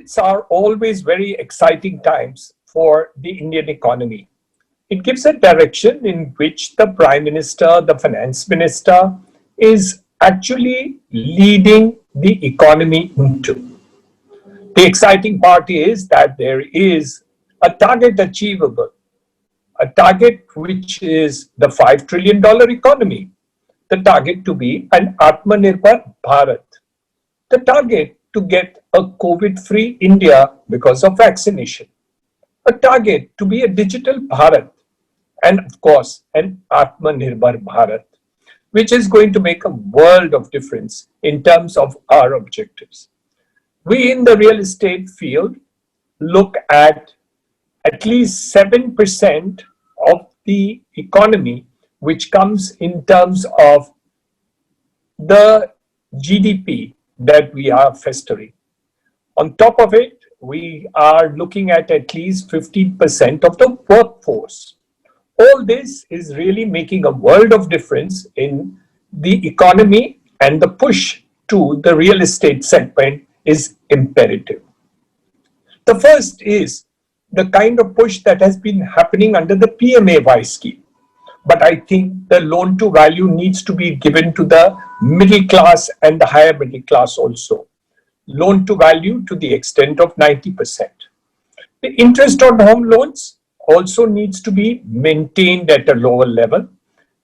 Budgets are always very exciting times for the Indian economy. It gives a direction in which the Prime Minister, the Finance Minister is actually leading the economy into. The exciting part is that there is a target achievable, a target which is the $5 trillion economy, the target to be an Atmanirbhar Bharat, the target to get a COVID-free India because of vaccination, a target to be a digital Bharat, and of course, an Atmanirbhar Bharat, which is going to make a world of difference in terms of our objectives. We in the real estate field look at least 7% of the economy, which comes in terms of the GDP that we are festering. On top of it, we are looking at least 15% of the workforce. All this is really making a world of difference in the economy, and the push to the real estate segment is imperative. The first is the kind of push that has been happening under the PMAY scheme. But I think the loan to value needs to be given to the middle class and the higher middle class also. Loan to value to the extent of 90%. The interest on home loans also needs to be maintained at a lower level.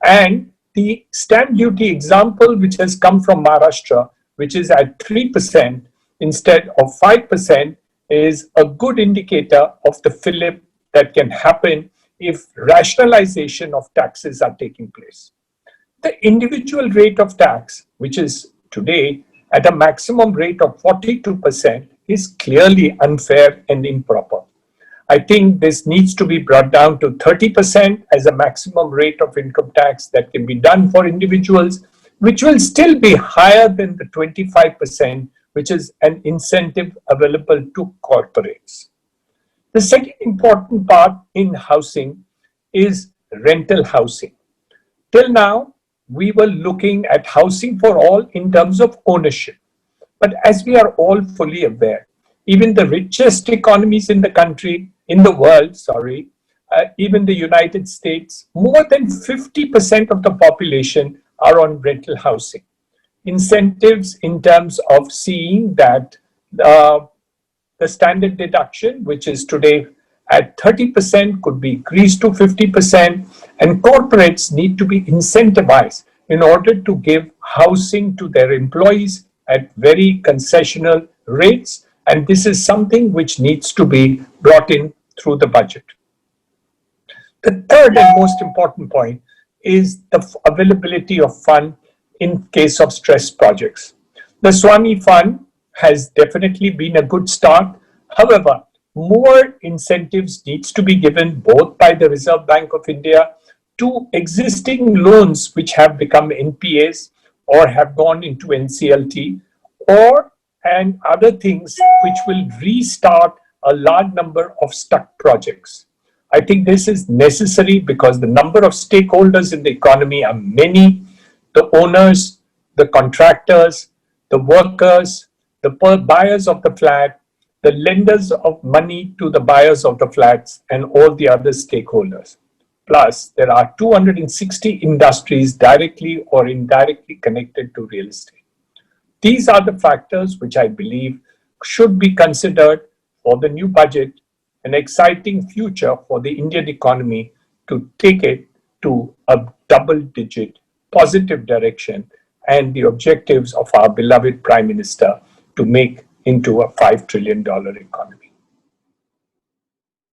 And the stamp duty example, which has come from Maharashtra, which is at 3% instead of 5%, is a good indicator of the fillip that can happen if rationalization of taxes are taking place. The individual rate of tax, which is today at a maximum rate of 42%, is clearly unfair and improper. I think this needs to be brought down to 30% as a maximum rate of income tax that can be done for individuals, which will still be higher than the 25%, which is an incentive available to corporates. The second important part in housing is rental housing. Till now, we were looking at housing for all in terms of ownership. But as we are all fully aware, even the richest economies in the country, in the world, even the United States, more than 50% of the population are on rental housing. Incentives in terms of seeing that the standard deduction, which is today at 30%, could be increased to 50%, and corporates need to be incentivized in order to give housing to their employees at very concessional rates, and this is something which needs to be brought in through the budget. The third and most important point is the availability of fund in case of stress projects. The Swami Fund has definitely been a good start. However, more incentives needs to be given both by the Reserve Bank of India to existing loans which have become NPAs or have gone into NCLT, and other things which will restart a large number of stuck projects. I think this is necessary because the number of stakeholders in the economy are many: the owners, the contractors, the workers, the buyers of the flat, the lenders of money to the buyers of the flats, and all the other stakeholders. Plus, there are 260 industries directly or indirectly connected to real estate. These are the factors which I believe should be considered for the new budget, an exciting future for the Indian economy to take it to a double-digit positive direction, and the objectives of our beloved Prime Minister to make into a $5 trillion economy.